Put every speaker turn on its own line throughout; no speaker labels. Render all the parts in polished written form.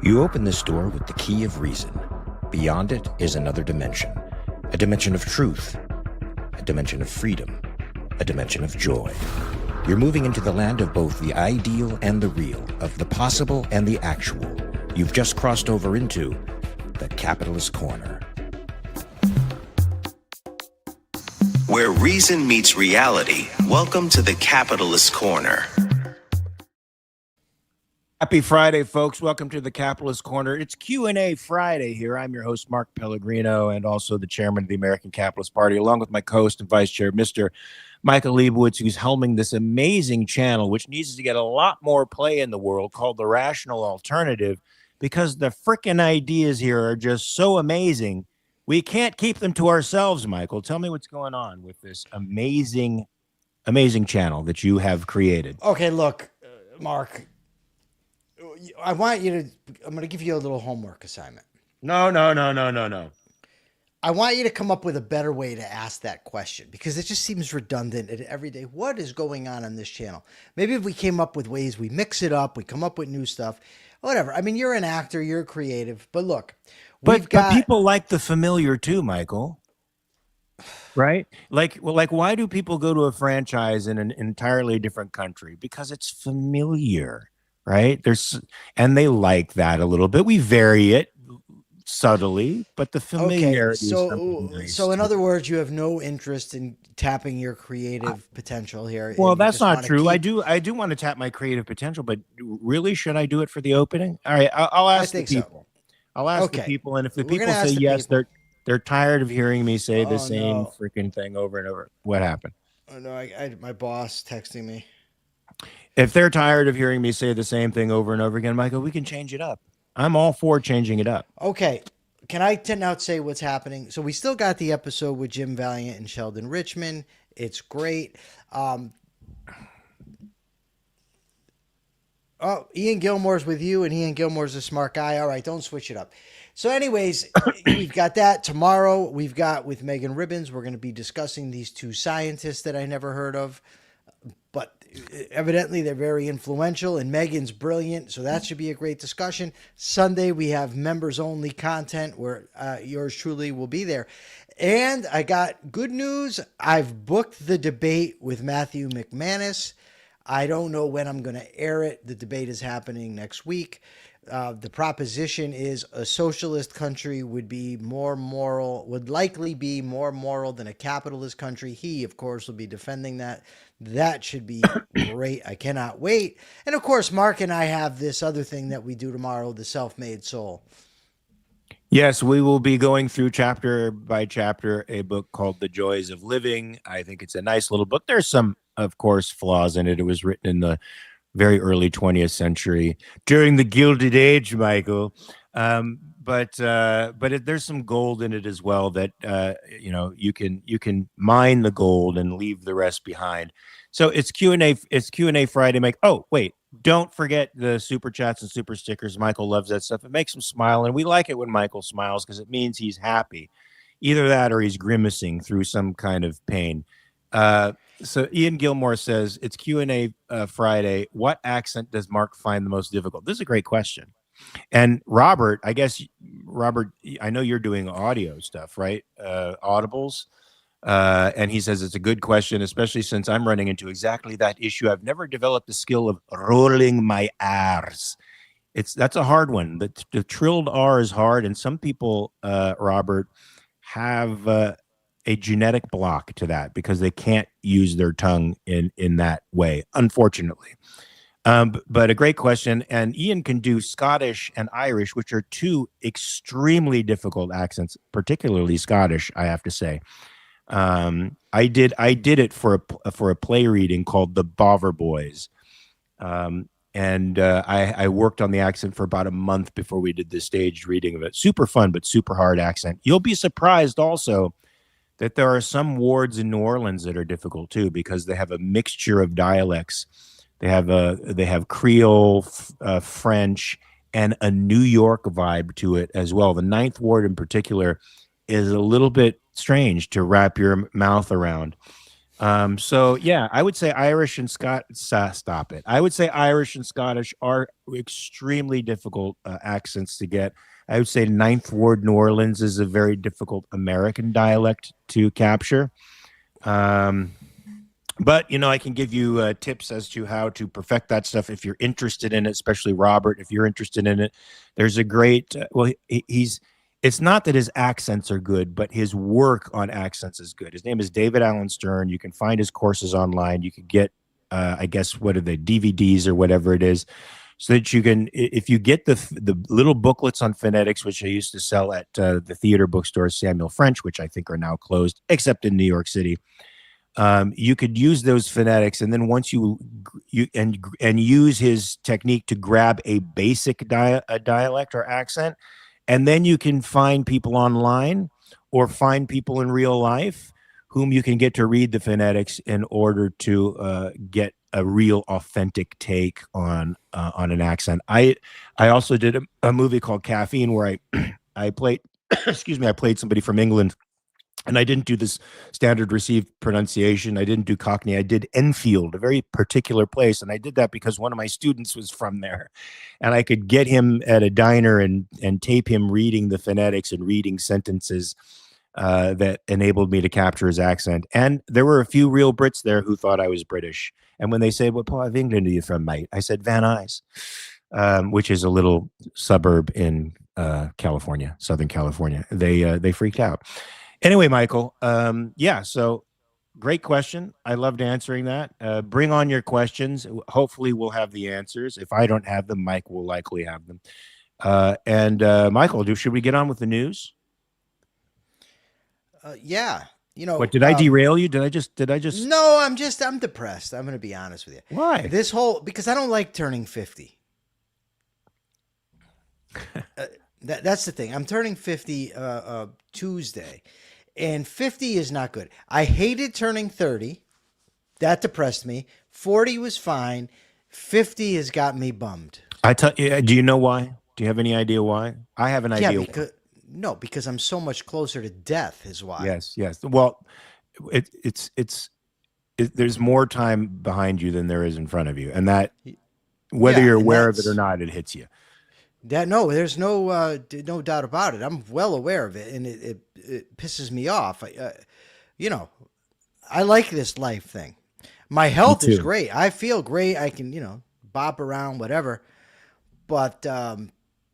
You open this door with the key of reason. Beyond it is another dimension, a dimension of truth, a dimension of freedom, a dimension of joy. You're moving into the land of both the ideal and the real, of the possible and the actual. You've just crossed over into the Capitalist Corner.
Where reason meets reality, welcome to the Capitalist Corner.
Happy Friday, folks. Welcome to the Capitalist Corner. It's Q&A Friday here. I'm your host, Mark Pellegrino, and also the chairman of the American Capitalist Party, along with my co-host and vice chair, Mr. Michael Liebowitz, who's helming this amazing channel, which needs to get a lot more play in the world, called The Rational Alternative, because the frickin' ideas here are just so amazing. We can't keep them to ourselves, Michael. Tell me what's going on with this amazing channel that you have created.
Okay, look, Mark, I'm going to give you a little homework assignment.
No.
I want you to come up with a better way to ask that question because it just seems redundant every day. What is going on this channel? Maybe if we came up with ways, we mix it up, we come up with new stuff, whatever. I mean, you're an actor, you're creative, but look,
but people like the familiar too, Michael. Right? Like, why do people go to a franchise in an entirely different country? Because it's familiar. Right? And they like that a little bit. We vary it subtly, but the familiarity.
Okay, so in other words, you have no interest in tapping your creative potential here.
Well, that's not true. I do want to tap my creative potential, but really, should I do it for the opening? All right, I'll ask the people. I'll ask the people, and if the people say yes, they're tired of hearing me say the same freaking thing over and over. What happened?
Oh no, my boss texting me.
If they're tired of hearing me say the same thing over and over again, Michael, we can change it up. I'm all for changing it up.
Okay. Can I now say what's happening? So we still got the episode with Jim Valiant and Sheldon Richman. It's great. Ian Gilmore's with you, and Ian Gilmore's a smart guy. All right, don't switch it up. So anyways, we've got that. Tomorrow, we've got with Megan Ribbons, we're going to be discussing these two scientists that I never heard of. But evidently they're very influential, and Megan's brilliant, so that should be a great discussion. Sunday, we have members-only content where yours truly will be there. And I got good news. I've booked the debate with Matthew McManus. I don't know when I'm going to air it. The debate is happening next week. The proposition is a socialist country would likely be more moral than a capitalist country. He, of course, will be defending that. That should be great. I cannot wait. And of course, Mark and I have this other thing that we do tomorrow, the Self-Made Soul.
Yes, we will be going through chapter by chapter a book called The Joys of Living. I think it's a nice little book. There's some, of course, flaws in it. It was written in the very early 20th century during the Gilded Age, Michael. But there's some gold in it as well that you can mine the gold and leave the rest behind. So it's Q&A. It's Q&A Friday. Mike. Oh wait, don't forget the super chats and super stickers. Michael loves that stuff. It makes him smile, and we like it when Michael smiles because it means he's happy. Either that or he's grimacing through some kind of pain. So Ian Gilmore says it's Q&A Friday. What accent does Mark find the most difficult? This is a great question. And Robert, I know you're doing audio stuff, right? Audibles. And he says it's a good question, especially since I'm running into exactly that issue. I've never developed the skill of rolling my R's. That's a hard one. The trilled R is hard. And some people, Robert, have a genetic block to that because they can't use their tongue in that way, unfortunately. But a great question. And Ian can do Scottish and Irish, which are two extremely difficult accents, particularly Scottish, I have to say. I did it for a play reading called The Bover Boys. And I worked on the accent for about a month before we did the staged reading of it. Super fun, but super hard accent. You'll be surprised also that there are some wards in New Orleans that are difficult too, because they have a mixture of dialects. They have Creole, French, and a New York vibe to it as well. The Ninth Ward in particular is a little bit strange to wrap your mouth around. So yeah, I would say Irish and stop it. I would say Irish and Scottish are extremely difficult accents to get. I would say Ninth Ward New Orleans is a very difficult American dialect to capture. Um, but I can give you tips as to how to perfect that stuff if you're interested in it, especially Robert. If you're interested in it, there's a great. He's. It's not that his accents are good, but his work on accents is good. His name is David Allen Stern. You can find his courses online. You can get, I guess, what are they, DVDs or whatever it is, so that you can, if you get the little booklets on phonetics, which I used to sell at the theater bookstore Samuel French, which I think are now closed, except in New York City. You could use those phonetics, and then once you use his technique to grab a basic a dialect or accent, and then you can find people online or find people in real life whom you can get to read the phonetics in order to get a real authentic take on an accent. I also did a movie called Caffeine where I played excuse me, I played somebody from England. And I didn't do this standard received pronunciation. I didn't do Cockney. I did Enfield, a very particular place. And I did that because one of my students was from there. And I could get him at a diner and tape him reading the phonetics and reading sentences that enabled me to capture his accent. And there were a few real Brits there who thought I was British. And when they said, "What part of England are you from, mate?" I said, "Van Nuys," which is a little suburb in California, Southern California. They freaked out. Anyway, Michael, yeah, so great question. I loved answering that. Bring on your questions. Hopefully, we'll have the answers. If I don't have them, Mike will likely have them. And Michael, should we get on with the news?
Yeah.
What, did I derail you? Did I just?
No, I'm depressed. I'm going to be honest with you.
Why?
Because I don't like turning 50. That's the thing. I'm turning 50 Tuesday. And 50 is not good. I hated turning 30. That depressed me. 40 was fine. 50 has got me bummed.
Do you know why? Do you have any idea why? I have an idea.
Because I'm so much closer to death is why.
Yes. Well, there's more time behind you than there is in front of you. And that, whether you're aware of it or not, it hits you.
There's no doubt about it. I'm well aware of it, and it pisses me off. I like this life thing. My health is great. I feel great. I can bop around, whatever. But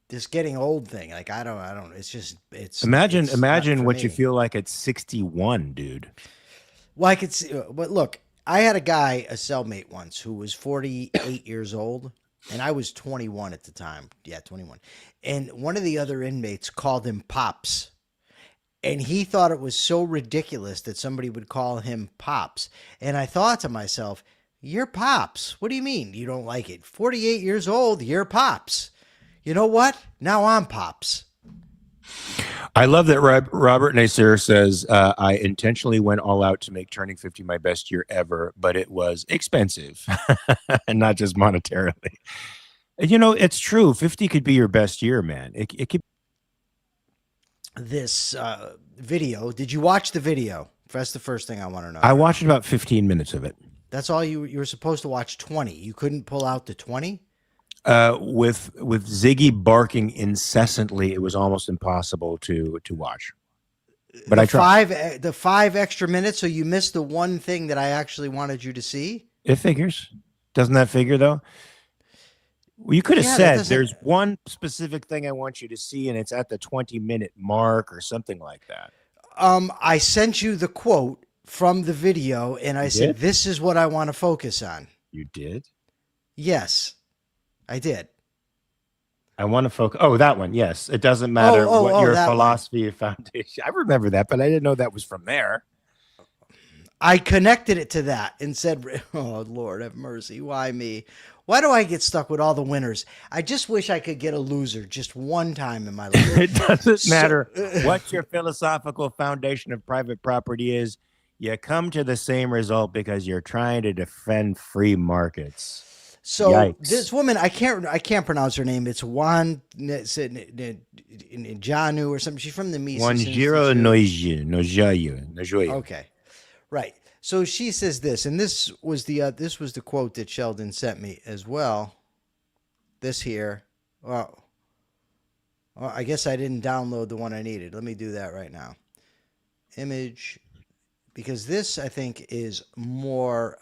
this getting old thing, like I don't. It's
imagine what you feel like at 61, dude.
Well, I could see. But look, I had a cellmate once who was 48 years old. And I was 21 at the time. Yeah, 21. And one of the other inmates called him Pops. And he thought it was so ridiculous that somebody would call him Pops. And I thought to myself, you're Pops. What do you mean you don't like it? 48 years old, you're Pops. You know what? Now I'm Pops.
I love that Robert Nasir says, I intentionally went all out to make turning 50 my best year ever, but it was expensive and not just monetarily. It's true. 50 could be your best year, man. It could.
This video, did you watch the video? That's the first thing I want to know.
I watched about 15 minutes of it.
That's all you were supposed to watch 20. You couldn't pull out the 20?
With Ziggy barking incessantly, it was almost impossible to watch. But I tried.
The 5 extra minutes, so you missed the one thing that I actually wanted you to see.
It figures. Doesn't that figure though? Well, you could have said there's one specific thing I want you to see, and it's at the 20-minute mark or something like that.
I sent you the quote from the video, and I said, "This is what I want to focus on."
You did?
Yes. I did.
I want to focus. Oh, that one. Yes. It doesn't matter what your philosophy or foundation. I remember that, but I didn't know that was from there.
I connected it to that and said, "Oh, Lord, have mercy. Why me? Why do I get stuck with all the winners? I just wish I could get a loser just one time in my life."
It doesn't matter what your philosophical foundation of private property is. You come to the same result because you're trying to defend free markets.
So
Yikes.
This woman, I can't pronounce her name. It's Juan Janu or something. She's from the Mises.
Juan Giro Nojayu.
Okay, right. So she says this, and this was the quote that Sheldon sent me as well. This here. Well, I guess I didn't download the one I needed. Let me do that right now. Image, because this I think is more.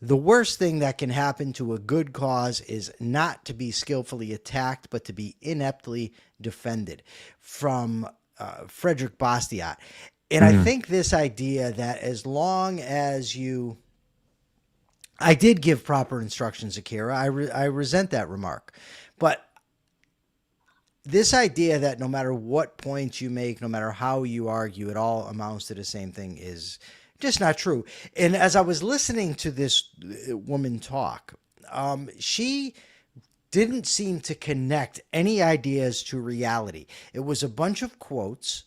The worst thing that can happen to a good cause is not to be skillfully attacked, but to be ineptly defended. From Frederick Bastiat. And I think this idea that as long as you. I did give proper instructions, Akira. I resent that remark. But this idea that no matter what points you make, no matter how you argue, it all amounts to the same thing is just not true. And as I was listening to this woman talk, she didn't seem to connect any ideas to reality. It was a bunch of quotes.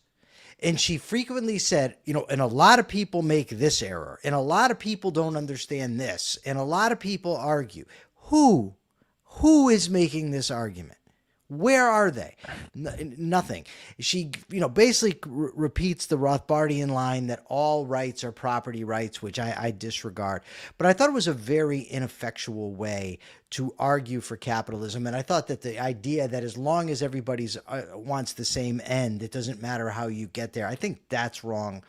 And she frequently said, and a lot of people make this error, and a lot of people don't understand this, and a lot of people argue. Who is making this argument? Where are they? Nothing. She, basically repeats the Rothbardian line that all rights are property rights, which I disregard. But I thought it was a very ineffectual way to argue for capitalism. And I thought that the idea that as long as everybody's wants the same end, it doesn't matter how you get there. I think that's wrong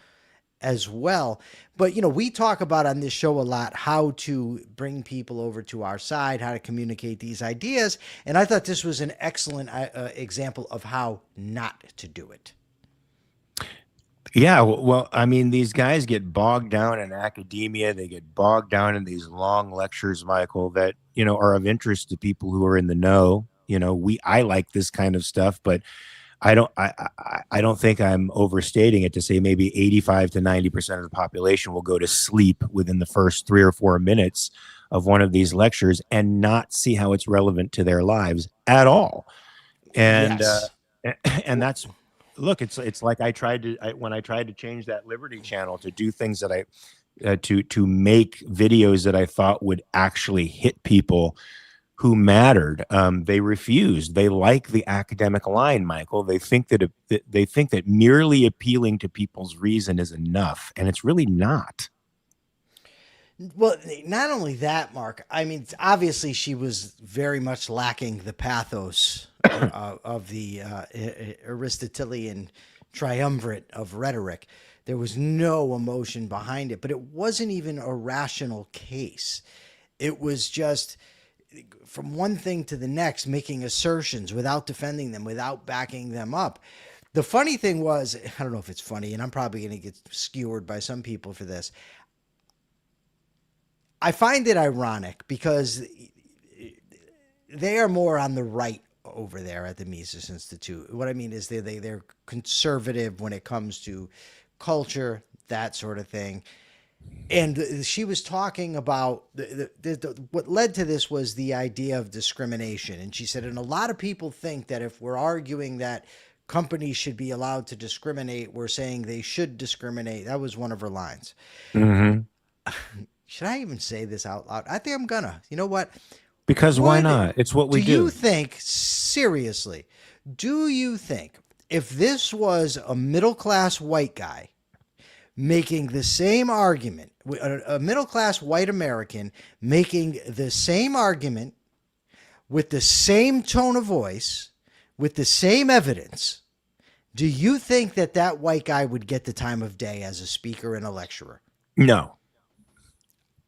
as well. But, we talk about on this show a lot how to bring people over to our side, how to communicate these ideas. And I thought this was an excellent example of how not to do it.
Yeah, well, I mean, these guys get bogged down in academia. They get bogged down in these long lectures, Michael, that, are of interest to people who are in the know. I like this kind of stuff, but I don't think I'm overstating it to say maybe 85 to 90% of the population will go to sleep within the first 3 or 4 minutes of one of these lectures and not see how it's relevant to their lives at all. And
Yes.
And that's, look, it's like when I tried to change that Liberty channel to do things that to make videos that I thought would actually hit people who mattered. They refused. They like the academic line, Michael. They think that merely appealing to people's reason is enough, and it's really not.
Well, not only that, Mark. I mean, obviously, she was very much lacking the pathos of the Aristotelian triumvirate of rhetoric. There was no emotion behind it, but it wasn't even a rational case. It was just from one thing to the next, making assertions without defending them, without backing them up. The funny thing was, I don't know if it's funny, and I'm probably going to get skewered by some people for this. I find it ironic because they are more on the right over there at the Mises Institute. What I mean is they're conservative when it comes to culture, that sort of thing. And she was talking about what led to this was the idea of discrimination. And she said, and a lot of people think that if we're arguing that companies should be allowed to discriminate, we're saying they should discriminate. That was one of her lines.
Mm-hmm.
Should I even say this out loud? I think I'm gonna. You know what?
Because why not? It's what we do.
Do you think, seriously, do you think if this was a middle-class white guy making the same argument, a middle-class white American making the same argument with the same tone of voice, with the same evidence, do you think that that white guy would get the time of day as a speaker and a lecturer?
No.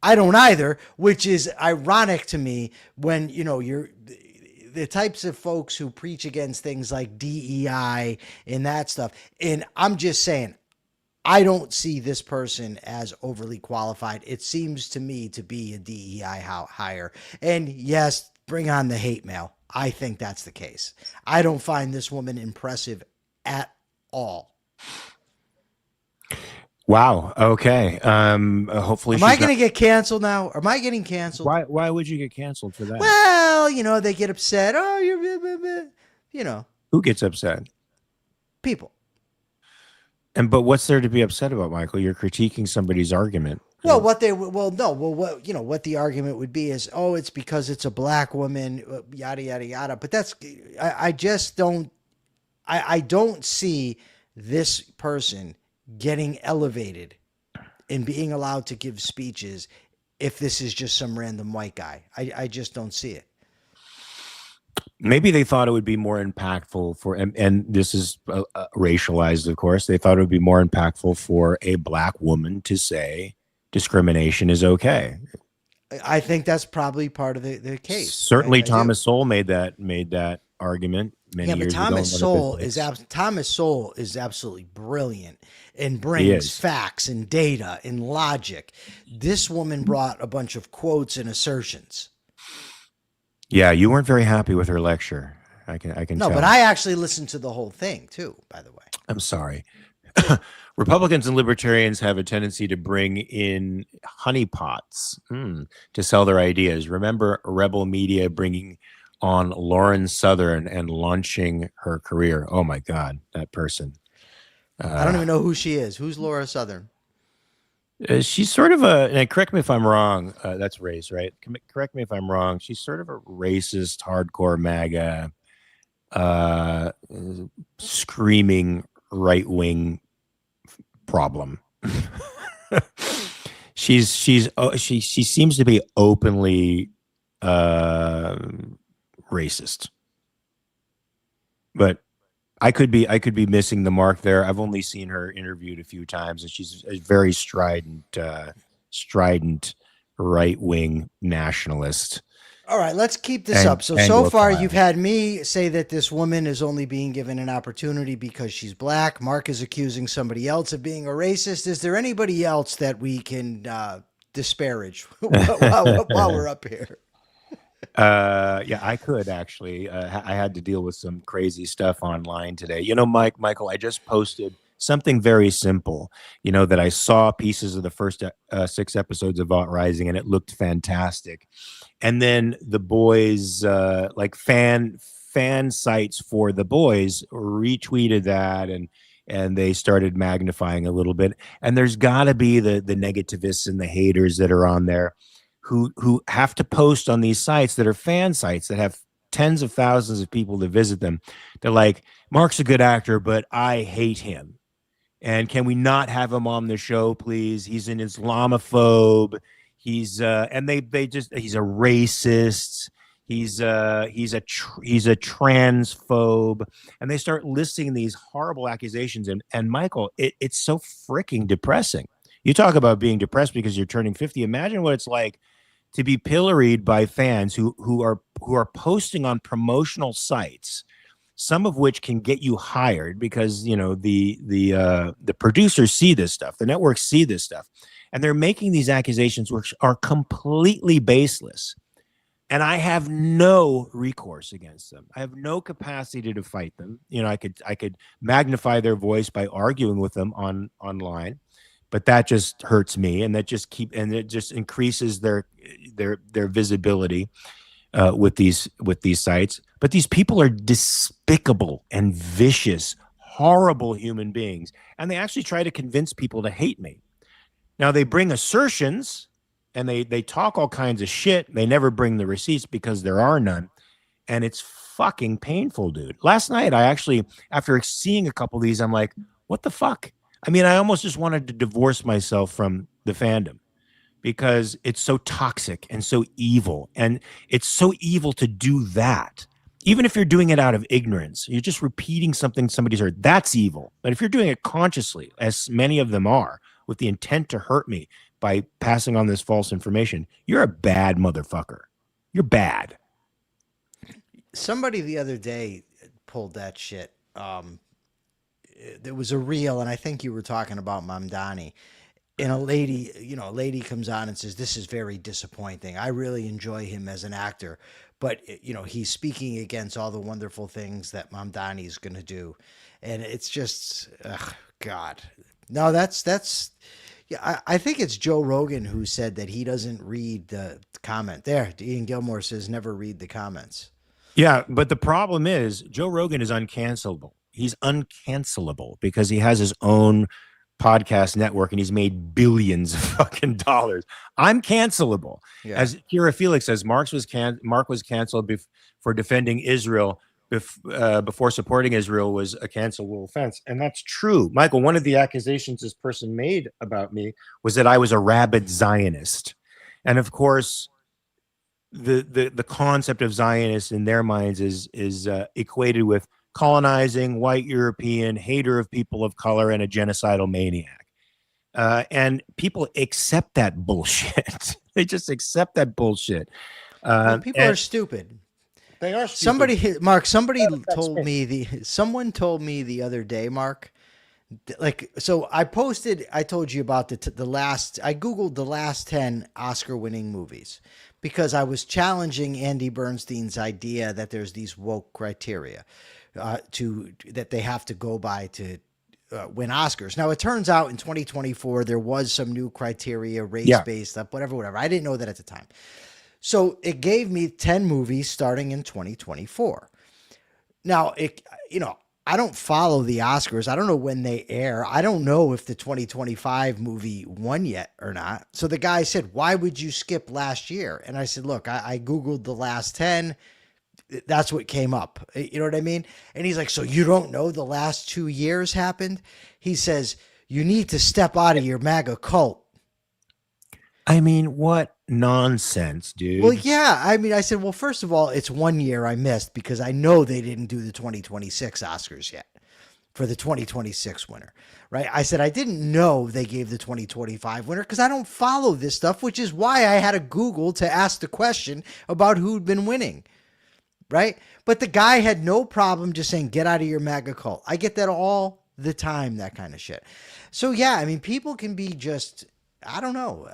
I don't either, which is ironic to me when, you're the types of folks who preach against things like DEI and that stuff. And I'm just saying, I don't see this person as overly qualified. It seems to me to be a DEI hire. And yes, bring on the hate mail. I think that's the case. I don't find this woman impressive at all.
Wow. Okay. Hopefully,
am I going to get canceled now? Am I getting canceled?
Why would you get canceled for that?
Well, they get upset. Oh, you're.
Who gets upset?
People.
But what's there to be upset about, Michael? You're critiquing somebody's argument.
Well, what the argument would be is, oh, it's because it's a black woman, yada yada yada. But I just don't. I don't see this person getting elevated in being allowed to give speeches if this is just some random white guy? I just don't see it.
Maybe they thought it would be more impactful for, and this is racialized, of course. They thought it would be more impactful for a black woman to say discrimination is okay.
I think that's probably part of the case.
Certainly,
I do.
Thomas Sowell made that argument many
Yeah, but
years
Thomas
ago.
Sowell is absolutely brilliant and brings facts and data and logic. This woman brought a bunch of quotes and assertions.
Yeah, you weren't very happy with her lecture. I can
No,
tell.
but I actually listened to the whole thing too, by the way.
I'm sorry. Republicans and libertarians have a tendency to bring in honeypots to sell their ideas. Remember Rebel Media bringing on Lauren Southern and launching her career. Oh my God, that person.
I don't even know who she is. Who's Laura Southern?
She's sort of and correct me if I'm wrong. That's race, right? Correct me if I'm wrong. She's sort of a racist, hardcore MAGA, screaming right-wing problem. she seems to be openly racist, but I could be missing the mark there. I've only seen her interviewed a few times, and she's a very strident right-wing nationalist.
All right, let's keep this up. So far, you've had me say that this woman is only being given an opportunity because she's black. Mark is accusing somebody else of being a racist. Is there anybody else that we can disparage while we're up here?
Yeah, I could actually. I had to deal with some crazy stuff online today. You know, Michael, I just posted something very simple. You know, that I saw pieces of the first 6 episodes of Alt Rising, and it looked fantastic. And then the boys, like fan sites for the boys, retweeted that, and they started magnifying a little bit. And there's got to be the negativists and the haters that are on there who have to post on these sites that are fan sites that have tens of thousands of people that visit them. They're like, Mark's a good actor, but I hate him. And can we not have him on the show, please? He's an Islamophobe. He's and they just, he's a racist. He's a transphobe. And they start listing these horrible accusations. And Michael, it's so freaking depressing. You talk about being depressed because you're turning 50. Imagine what it's like to be pilloried by fans who are posting on promotional sites, some of which can get you hired because, you know, the producers see this stuff, the networks see this stuff, and they're making these accusations which are completely baseless. And I have no recourse against them. I have no capacity to fight them. You know, I could magnify their voice by arguing with them online. But that just hurts me, and it just increases their visibility with these sites. But these people are despicable and vicious, horrible human beings, and they actually try to convince people to hate me. Now they bring assertions, and they talk all kinds of shit. They never bring the receipts because there are none, and it's fucking painful, dude. Last night, I actually, after seeing a couple of these, I'm like, what the fuck? I mean, I almost just wanted to divorce myself from the fandom because it's so toxic and so evil. And it's so evil to do that. Even if you're doing it out of ignorance, you're just repeating something somebody's heard. That's evil. But if you're doing it consciously, as many of them are, with the intent to hurt me by passing on this false information, you're a bad motherfucker. You're bad.
Somebody the other day pulled that shit. There was a reel, and I think you were talking about Mamdani, and a lady comes on and says, this is very disappointing. I really enjoy him as an actor, but you know, he's speaking against all the wonderful things that Mamdani is going to do. And it's just, God, no, that's, yeah. I think it's Joe Rogan who said that he doesn't read the comment there. Ian Gilmore says, never read the comments.
Yeah. But the problem is Joe Rogan is uncancelable. He's uncancelable because he has his own podcast network and he's made billions of fucking dollars. I'm cancelable. Yeah. As Kira Felix says, Mark was canceled for defending Israel, before supporting Israel was a cancelable offense. And that's true. Michael, one of the accusations this person made about me was that I was a rabid Zionist. And of course, the concept of Zionist in their minds is equated with colonizing, white European, hater of people of color, and a genocidal maniac. And people accept that bullshit. They just accept that bullshit.
Well, people are stupid.
They are stupid.
Someone told me the other day, Mark, so I told you about I Googled the last 10 Oscar winning movies because I was challenging Andy Bernstein's idea that there's these woke criteria that they have to go by to win Oscars. Now, it turns out in 2024, there was some new criteria, race-based stuff, whatever. I didn't know that at the time. So it gave me 10 movies starting in 2024. Now, I don't follow the Oscars. I don't know when they air. I don't know if the 2025 movie won yet or not. So the guy said, why would you skip last year? And I said, look, I Googled the last 10. That's what came up. You know what I mean? And he's like, so you don't know the last 2 years happened? He says, you need to step out of your MAGA cult.
I mean, what nonsense, dude.
Well, yeah. I mean, I said, well, first of all, it's 1 year I missed because I know they didn't do the 2026 Oscars yet for the 2026 winner, right? I said, I didn't know they gave the 2025 winner because I don't follow this stuff, which is why I had to Google to ask the question about who'd been winning, right? But the guy had no problem just saying, get out of your MAGA cult. I get that all the time, that kind of shit. So, yeah, I mean, people can be just... I don't know,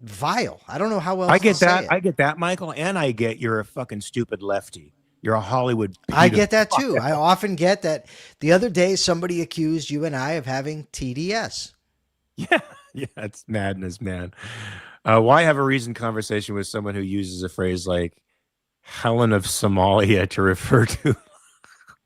vile. I don't know how else
I get
to say
that.
it.
I get that, Michael, and I get you're a fucking stupid lefty. You're a Hollywood.
I get that too. I often get that. The other day, somebody accused you and I of having TDS.
Yeah, it's madness, man. Why have a reasoned conversation with someone who uses a phrase like Helen of Somalia to refer to?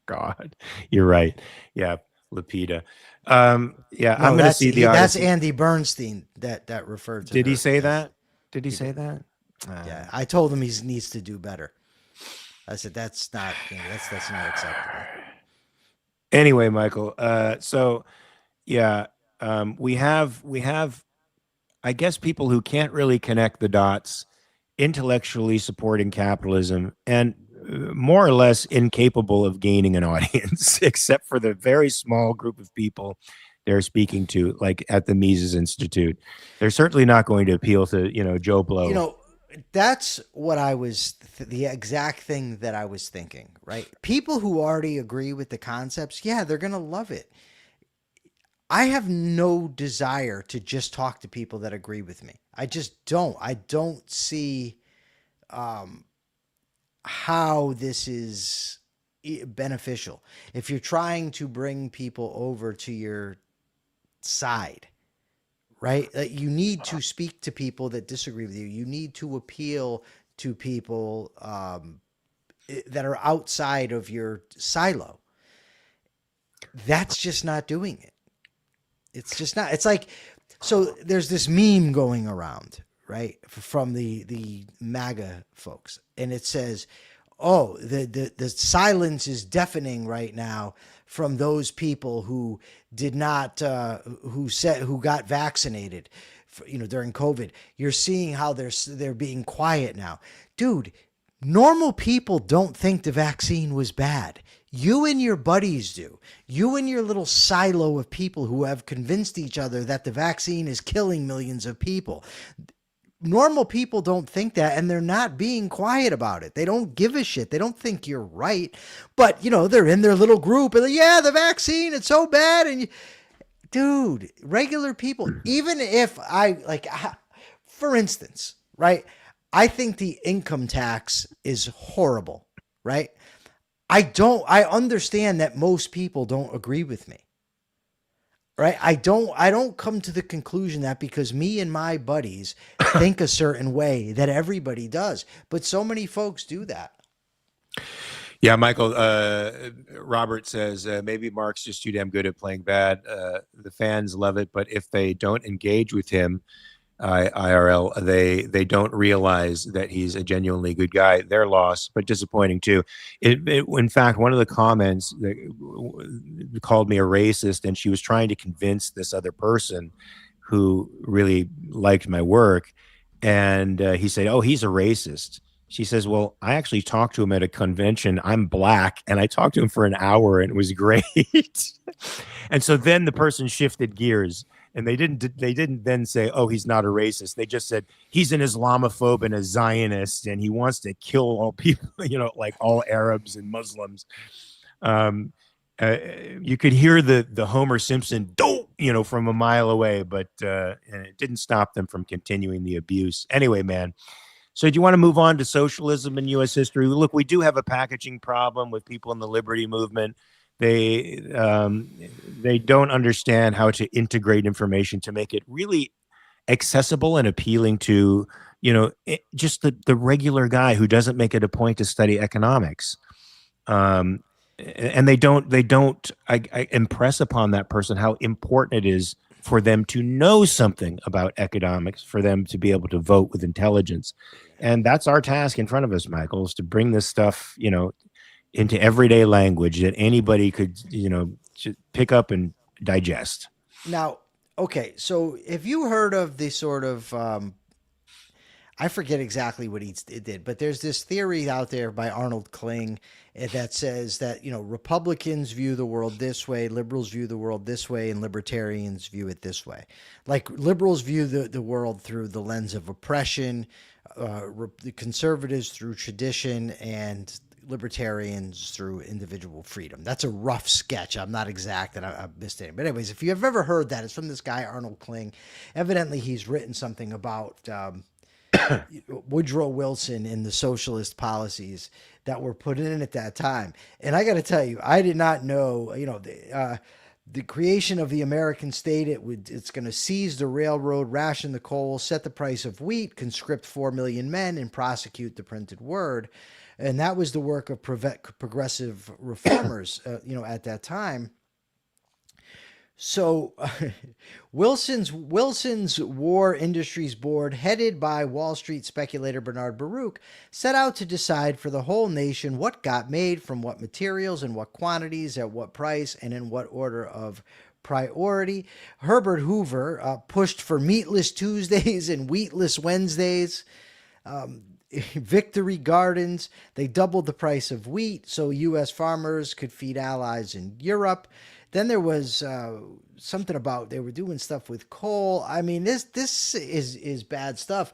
God, you're right. Yeah, Lapida. I'm going to see the.
That's Andy Bernstein that referred to.
Did he say that? Did he say that?
Yeah, I told him he needs to do better. I said that's not acceptable.
Anyway, Michael. We have, I guess, people who can't really connect the dots, intellectually supporting capitalism, and more or less incapable of gaining an audience, except for the very small group of people they're speaking to, like at the Mises Institute. They're certainly not going to appeal to, Joe Blow.
That's what I was, the exact thing that I was thinking, right? People who already agree with the concepts, yeah, they're going to love it. I have no desire to just talk to people that agree with me. I just don't. I don't see how this is beneficial. If you're trying to bring people over to your side, right? You need to speak to people that disagree with you. You need to appeal to people that are outside of your silo. That's just not doing it. It's just not. It's like, so there's this meme going around, right, from the MAGA folks, and it says, "Oh, the silence is deafening right now from those people who did not who got vaccinated, during COVID. You're seeing how they're being quiet now, dude. Normal people don't think the vaccine was bad. You and your buddies do. You and your little silo of people who have convinced each other that the vaccine is killing millions of people. Normal people don't think that, and they're not being quiet about it. They don't give a shit. They don't think you're right. But, they're in their little group, and yeah, the vaccine, it's so bad. And dude, regular people, even if for instance, right, I think the income tax is horrible, right? I understand that most people don't agree with me, right? I don't come to the conclusion that because me and my buddies think a certain way that everybody does, but so many folks do that.
Yeah, Michael, Robert says, maybe Mark's just too damn good at playing bad. The fans love it, but if they don't engage with him, IRL, they don't realize that he's a genuinely good guy. Their loss, but disappointing too. In fact, one of the comments that called me a racist, and she was trying to convince this other person who really liked my work, and he said, "Oh, he's a racist." She says, "Well, I actually talked to him at a convention. I'm black, and I talked to him for an hour, and it was great." And so then the person shifted gears, and they didn't then say, "Oh, he's not a racist." They just said he's an Islamophobe and a Zionist, and he wants to kill all people, like all Arabs and Muslims. Um, you could hear the Homer Simpson "don't," from a mile away, but and it didn't stop them from continuing the abuse. Anyway, man. So do you want to move on to socialism in U.S. history? Look, we do have a packaging problem with people in the liberty movement. They they don't understand how to integrate information to make it really accessible and appealing to just the regular guy who doesn't make it a point to study economics. Um, and they don't I impress upon that person how important it is for them to know something about economics, for them to be able to vote with intelligence. And that's our task in front of us, Michael, is to bring this stuff, into everyday language that anybody could, pick up and digest.
Now, okay, so have you heard of the sort of I forget exactly what he did, but there's this theory out there by Arnold Kling that says that, Republicans view the world this way, liberals view the world this way, and libertarians view it this way. Like liberals view the world through the lens of oppression, the conservatives through tradition, and libertarians through individual freedom. That's a rough sketch. I'm not exact, and I missed it. But anyways, if you have ever heard that, it's from this guy, Arnold Kling. Evidently, he's written something about Woodrow Wilson and the socialist policies that were put in at that time. And I got to tell you, I did not know, the creation of the American state, it's going to seize the railroad, ration the coal, set the price of wheat, conscript 4 million men, and prosecute the printed word. And that was the work of progressive reformers, at that time. So Wilson's War Industries Board, headed by Wall Street speculator Bernard Baruch, set out to decide for the whole nation what got made from what materials and what quantities, at what price, and in what order of priority. Herbert Hoover pushed for meatless Tuesdays and wheatless Wednesdays. Victory gardens. They doubled the price of wheat so U.S. farmers could feed allies in Europe. Then there was something about they were doing stuff with coal. I mean, this is bad stuff.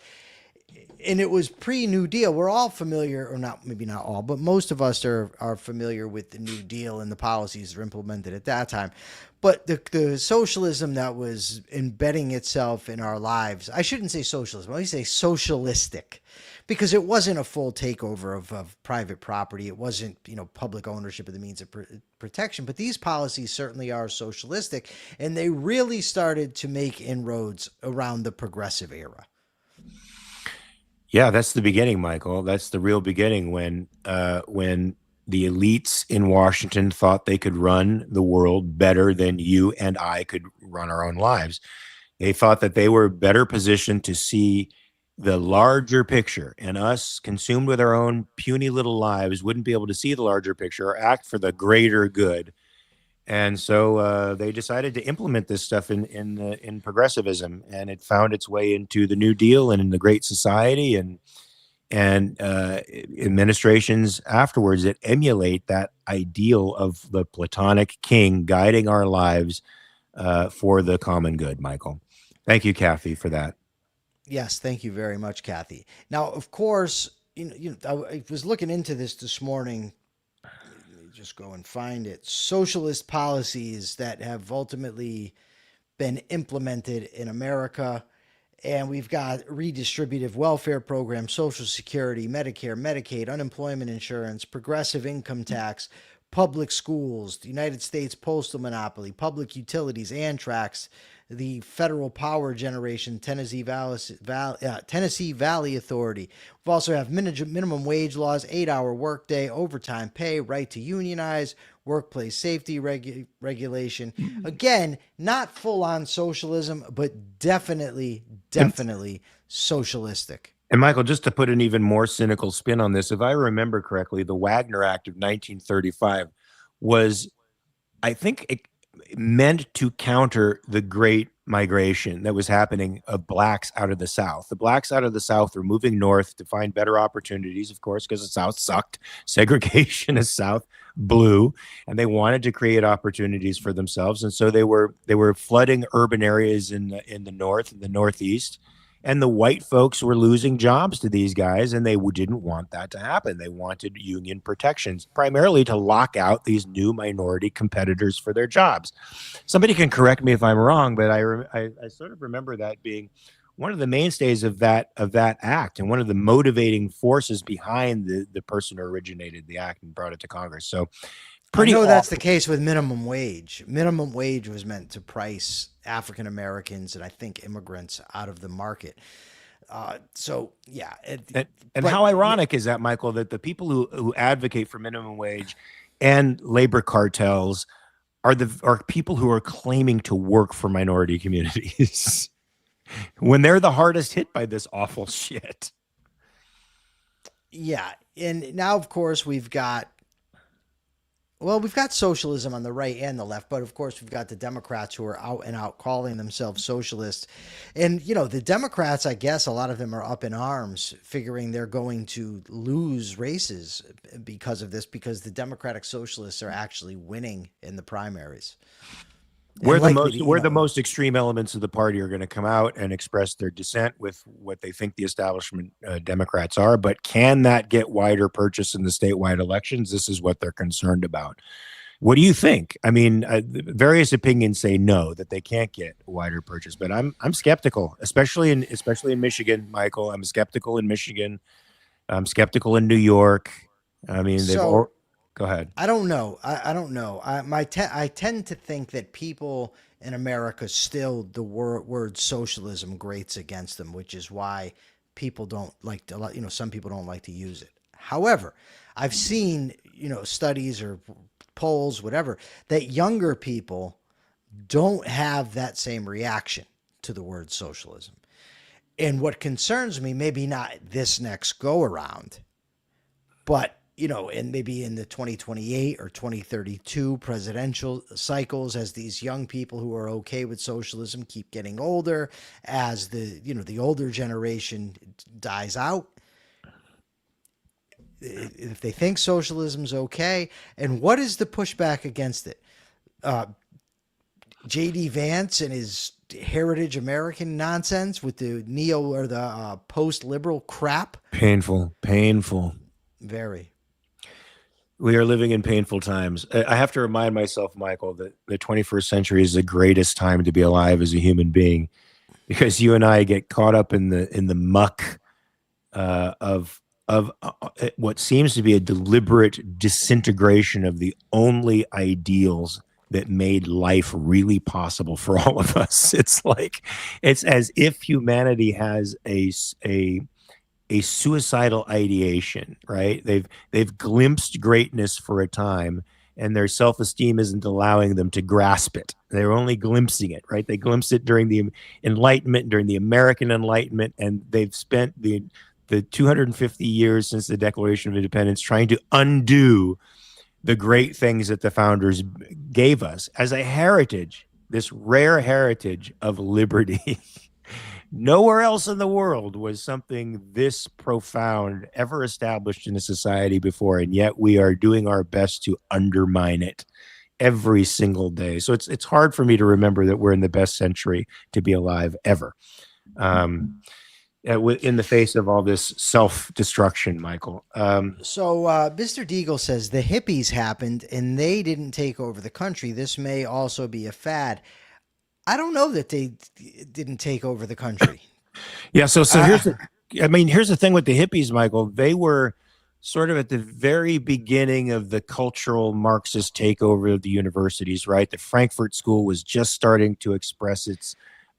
And it was pre-New Deal. We're all familiar, or not, maybe not all, but most of us are familiar with the New Deal and the policies that were implemented at that time. But the socialism that was embedding itself in our lives, I shouldn't say socialism, let me say socialistic, because it wasn't a full takeover of private property. It wasn't, public ownership of the means of protection. But these policies certainly are socialistic, and they really started to make inroads around the progressive era.
Yeah, that's the beginning, Michael. That's the real beginning when the elites in Washington thought they could run the world better than you and I could run our own lives. They thought that they were better positioned to see the larger picture, and us, consumed with our own puny little lives, wouldn't be able to see the larger picture or act for the greater good. And so they decided to implement this stuff in progressivism, and it found its way into the New Deal and in the Great Society, and administrations afterwards that emulate that ideal of the Platonic king guiding our lives for the common good. Michael, thank you, Kathy, for that.
Yes, thank you very much, Kathy. Now, of course, I was looking into this morning. Let me just go and find it. Socialist policies that have ultimately been implemented in America. And we've got redistributive welfare programs, Social Security, Medicare, Medicaid, unemployment insurance, progressive income tax, public schools, the United States postal monopoly, public utilities, Antrax, the federal power generation, Tennessee Valley Authority. We've also have minimum wage laws, 8-hour workday, overtime pay, right to unionize, workplace safety regulation. Again, not full on socialism, but definitely,
And,
definitely socialistic.
and Michael, just to put an even more cynical spin on this, if I remember correctly, the Wagner Act of 1935 was, I think, it meant to counter the great migration that was happening of blacks out of the South. The blacks out of the South were moving north to find better opportunities, of course, because the South sucked. Segregation is South blue, and they wanted to create opportunities for themselves. And so they were flooding urban areas in the North and the Northeast. And the white folks were losing jobs to these guys, and they didn't want that to happen. They wanted union protections, primarily to lock out these new minority competitors for their jobs. Somebody can correct me if I'm wrong, but I sort of remember that being one of the mainstays of that act, and one of the motivating forces behind the person who originated the act and brought it to Congress. So pretty
I know that's
awful.
the case with minimum wage. Minimum wage was meant to price African Americans and I think immigrants out of the market. So yeah,
And
but
how ironic is that, Michael, that the people who advocate for minimum wage and labor cartels are people who are claiming to work for minority communities when they're the hardest hit by this awful shit.
yeah, and now of course we've got socialism on the right and the left, but of course we've got the Democrats who are out and out calling themselves socialists. And the Democrats, I guess a lot of them are up in arms, figuring they're going to lose races because of this, because the Democratic Socialists are actually winning in the primaries.
Where
And
the
likely
most
to,
where the most extreme elements of the party are going to come out and express their dissent with what they think the establishment Democrats are. But can that get wider purchase in the statewide elections? This is what they're concerned about. What do you think? I mean, various opinions say no, that they can't get wider purchase, but I'm skeptical, especially in Michigan, Michael. I'm skeptical in Michigan. I'm skeptical in New York. I mean,
so
go ahead.
I don't know. I don't know. I tend to think that people in America still the word socialism grates against them, which is why people don't like to. Some people don't like to use it. However, I've seen studies or polls, whatever, that younger people don't have that same reaction to the word socialism. And what concerns me, maybe not this next go around, but and maybe in the 2028 or 2032 presidential cycles, as these young people who are okay with socialism keep getting older, as the older generation dies out, if they think socialism's okay, and what is the pushback against it? J.D. Vance and his heritage American nonsense with the neo or the post-liberal crap.
Painful.
Very.
We are living in painful times. I have to remind myself, Michael, that the 21st century is the greatest time to be alive as a human being, because you and I get caught up in the muck of what seems to be a deliberate disintegration of the only ideals that made life really possible for all of us. It's as if humanity has a suicidal ideation, right? They've glimpsed greatness for a time, and their self-esteem isn't allowing them to grasp it. They're only glimpsing it, right? They glimpsed it during the Enlightenment, during the American Enlightenment, and they've spent the 250 years since the Declaration of Independence trying to undo the great things that the founders gave us as a heritage, this rare heritage of liberty. Nowhere else in the world was something this profound ever established in a society before, and yet we are doing our best to undermine it every single day. So it's hard for me to remember that we're in the best century to be alive ever. In the face of all this self-destruction, Michael.
So Mr. Deagle says the hippies happened and they didn't take over the country. This may also be a fad. I don't know that they didn't take over the country.
Yeah. So here's the thing with the hippies, Michael. They were sort of at the very beginning of the cultural Marxist takeover of the universities, right? The Frankfurt School was just starting to express its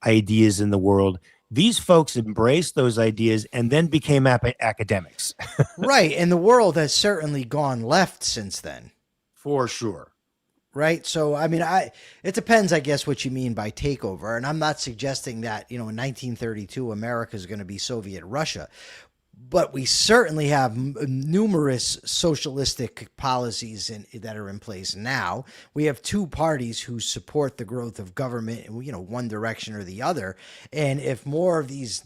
ideas in the world. These folks embraced those ideas and then became academics.
Right. And the world has certainly gone left since then.
For sure.
Right. So, I mean, it depends, I guess, what you mean by takeover. And I'm not suggesting that, in 1932, America is going to be Soviet Russia. But we certainly have numerous socialistic policies that are in place now. We have two parties who support the growth of government in, one direction or the other. And if more of these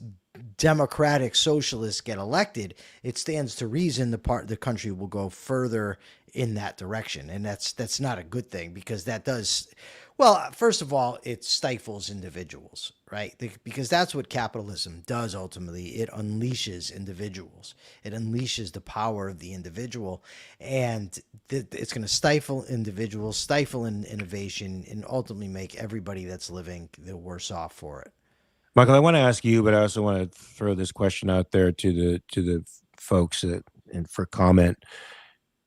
democratic socialists get elected, it stands to reason the country will go further in that direction. And that's not a good thing, because that does, well, first of all, it stifles individuals, right? Because that's what capitalism does ultimately. It unleashes individuals. It unleashes the power of the individual, and it's going to stifle individuals, stifle innovation, and ultimately make everybody that's living the worse off for it.
Michael, I want to ask you, but I also want to throw this question out there to the folks and for comment.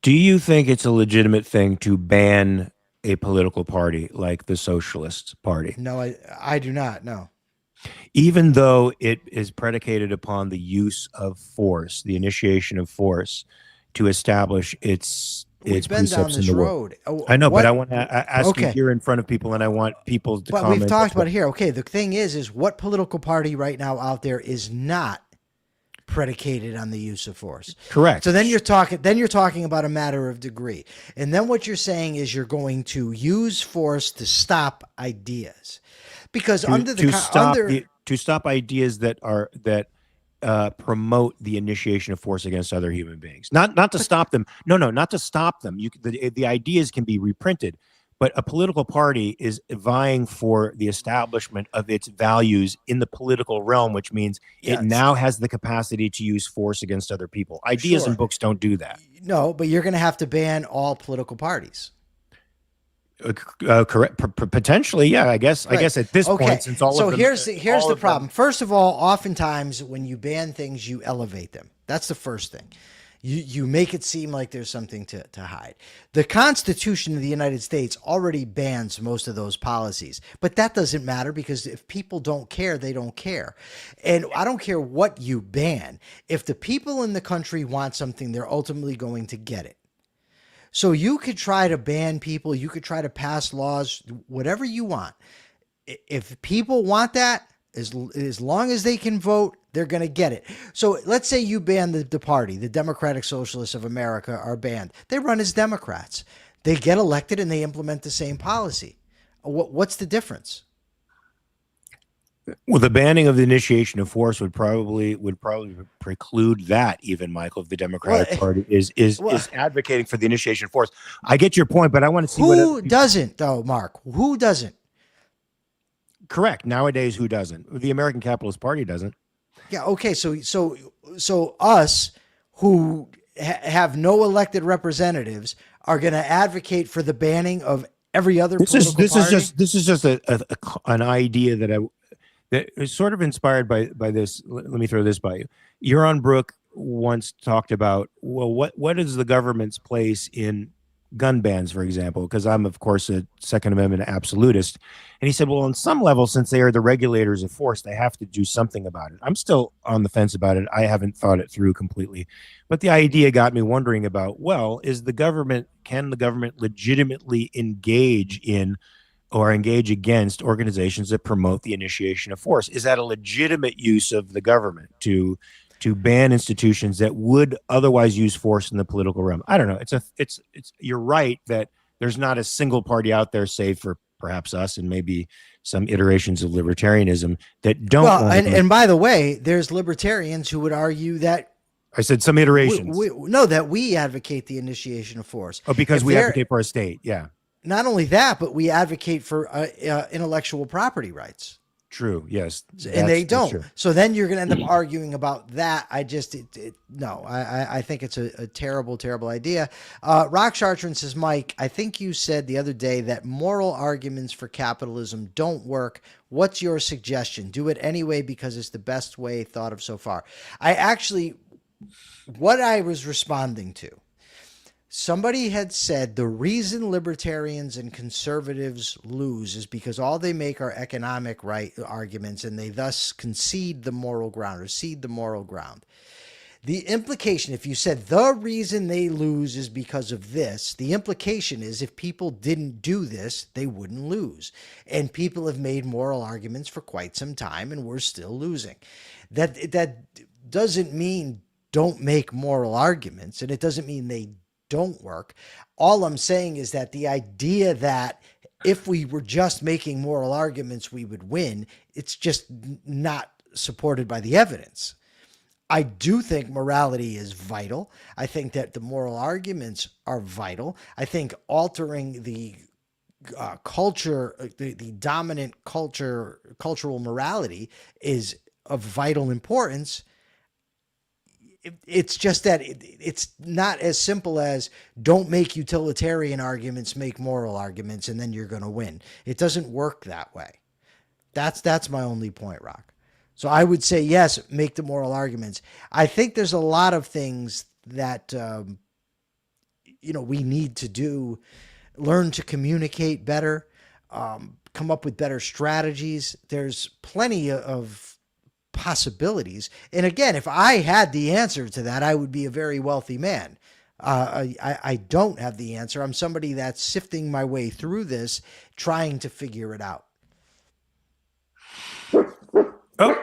Do you think it's a legitimate thing to ban a political party like the Socialist Party?
No, I do not. No.
Even though it is predicated upon the use of force, the initiation of force to establish its
We've been down
precepts in
this
the world.
road.
I know,
What-
but I want to ask you
Okay.
here in front of people, and I want people to
But
comment.
we've talked about it here. Okay, the thing is what political party right now out there is not predicated on the use of force?
Correct.
So then you're talking about a matter of degree. And then what you're saying is you're going to use force to stop ideas. Because
to stop ideas that promote the initiation of force against other human beings. Not to stop them. No, not to stop them. The ideas can be reprinted, but a political party is vying for the establishment of its values in the political realm, which means it now has the capacity to use force against other people. Ideas and books don't do that.
No, but you're going to have to ban all political parties.
Correct. Potentially, yeah. I guess at this point, since all of them.
So here's the problem. First of all, oftentimes when you ban things, you elevate them. That's the first thing. You make it seem like there's something to hide. The Constitution of the United States already bans most of those policies, but that doesn't matter, because if people don't care, they don't care. And I don't care what you ban. If the people in the country want something, they're ultimately going to get it. So you could try to ban people, you could try to pass laws, whatever you want. If people want that, as long as they can vote, they're going to get it. So let's say you ban the party, the Democratic Socialists of America are banned. They run as Democrats. They get elected and they implement the same policy. What's the difference?
Well, the banning of the initiation of force would probably preclude that, even, Michael, if the Democratic Party is advocating for the initiation of force. I get your point, but I want to see
who doesn't, though, Mark. Who doesn't?
Correct. Nowadays, who doesn't? The American Capitalist Party doesn't.
Yeah. Okay. So us who have no elected representatives are going to advocate for the banning of every other political party.
This is just an idea that is sort of inspired by this. Let me throw this by you. Euron Brook once talked about, well, what is the government's place in gun bans, for example? Because I'm, of course, a Second Amendment absolutist. And he said, well, on some level, since they are the regulators of force, they have to do something about it. I'm still on the fence about it. I haven't thought it through completely. But the idea got me wondering about, well, can the government legitimately engage in or engage against organizations that promote the initiation of force? Is that a legitimate use of the government to ban institutions that would otherwise use force in the political realm? I don't know. It's you're right that there's not a single party out there, save for perhaps us and maybe some iterations of libertarianism, that don't.
Well, and by the way, there's libertarians who would argue that.
I said some iterations.
That we advocate the initiation of force.
Oh, because we advocate for a state. Yeah.
Not only that, but we advocate for intellectual property rights.
True. Yes.
And they don't. So then you're going to end up arguing about that. I think it's a terrible, terrible idea. Rock Chartrand says, Mike, I think you said the other day that moral arguments for capitalism don't work. What's your suggestion? Do it anyway because it's the best way thought of so far. I actually what I was responding to, somebody had said the reason libertarians and conservatives lose is because all they make are economic right arguments, and they thus concede the moral ground or cede the moral ground. The implication, if you said the reason they lose is because of this, the implication is if people didn't do this, they wouldn't lose. And people have made moral arguments for quite some time, and we're still losing. That doesn't mean don't make moral arguments, and it doesn't mean they don't work. All I'm saying is that the idea that if we were just making moral arguments, we would win, it's just not supported by the evidence. I do think morality is vital. I think that the moral arguments are vital. I think altering the culture, the dominant cultural morality is of vital importance. It's just that it's not as simple as don't make utilitarian arguments, make moral arguments, and then you're going to win. It doesn't work that way. That's my only point, Rock. So I would say, yes, make the moral arguments. I think there's a lot of things that, we need to do, learn to communicate better, come up with better strategies. There's plenty of possibilities. And again, if I had the answer to that, I would be a very wealthy man. I don't have the answer. I'm somebody that's sifting my way through this, trying to figure it out.
Oh,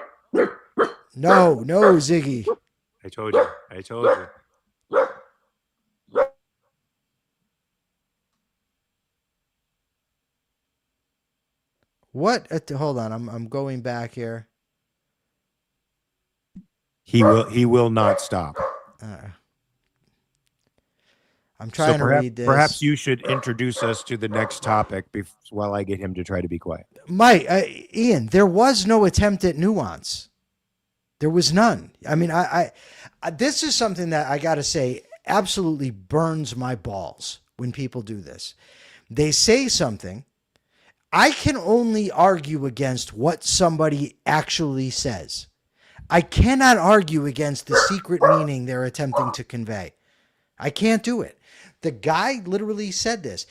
No, Ziggy.
I told you.
What? Hold on. I'm going back here.
He will not stop.
I'm trying to read this.
Perhaps you should introduce us to the next topic while I get him to try to be quiet.
Mike, Ian, there was no attempt at nuance. There was none. I mean, I this is something that I got to say absolutely burns my balls when people do this. They say something. I can only argue against what somebody actually says. I cannot argue against the secret meaning they're attempting to convey. I can't do it. The guy literally said this.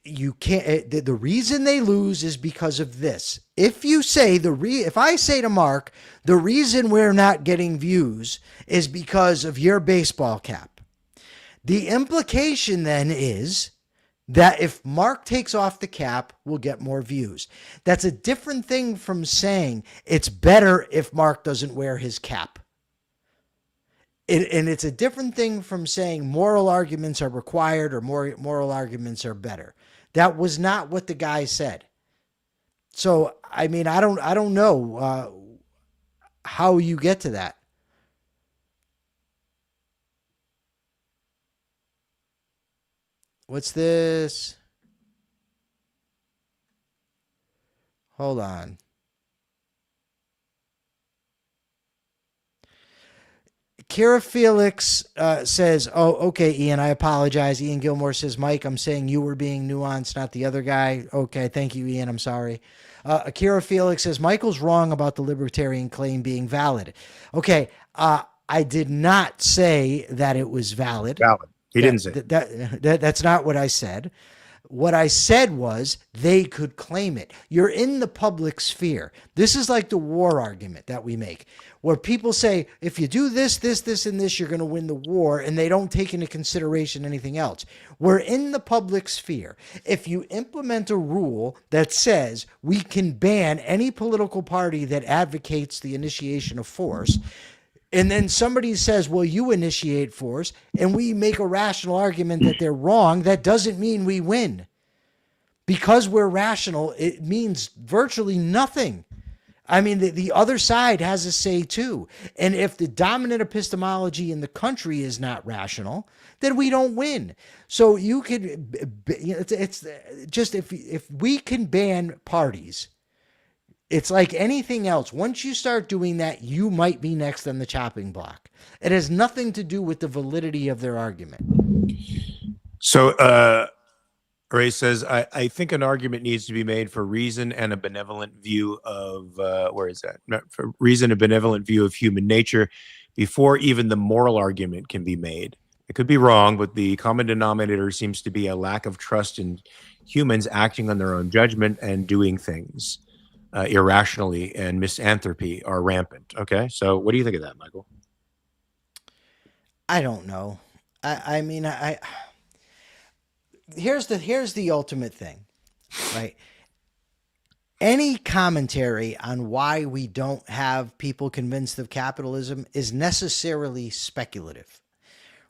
You can't. The reason they lose is because of this. If you say if I say to Mark, the reason we're not getting views is because of your baseball cap, the implication then is that if Mark takes off the cap, we'll get more views. That's a different thing from saying it's better if Mark doesn't wear his cap. And it's a different thing from saying moral arguments are required or moral arguments are better. That was not what the guy said. So, I mean, I don't know how you get to that. What's this? Hold on. Kira Felix says, oh, okay, Ian, I apologize. Ian Gilmore says, Mike, I'm saying you were being nuanced, not the other guy. Okay, thank you, Ian. I'm sorry. Akira Felix says, Michael's wrong about the libertarian claim being valid. Okay, I did not say that it was valid.
Valid. He didn't say
that's not what I said. What I said was they could claim it. You're in the public sphere. This is like the war argument that we make, where people say, if you do this, this, and this, you're going to win the war, and they don't take into consideration anything else. We're in the public sphere. If you implement a rule that says we can ban any political party that advocates the initiation of force, and then somebody says, well, you initiate force, and we make a rational argument that they're wrong, that doesn't mean we win. Because we're rational, it means virtually nothing. I mean, the other side has a say too. And if the dominant epistemology in the country is not rational, then we don't win. So you could, it's just if we can ban parties, it's like anything else. Once you start doing that, you might be next on the chopping block. It has nothing to do with the validity of their argument.
So Ray says, I think an argument needs to be made for reason and a benevolent view of, where is that? For reason and benevolent view of human nature, before even the moral argument can be made. It could be wrong, but the common denominator seems to be a lack of trust in humans acting on their own judgment and doing things irrationally, and misanthropy are rampant. Okay, so what do you think of that, Michael?
I don't know. I mean, here's the ultimate thing, right? Any commentary on why we don't have people convinced of capitalism is necessarily speculative,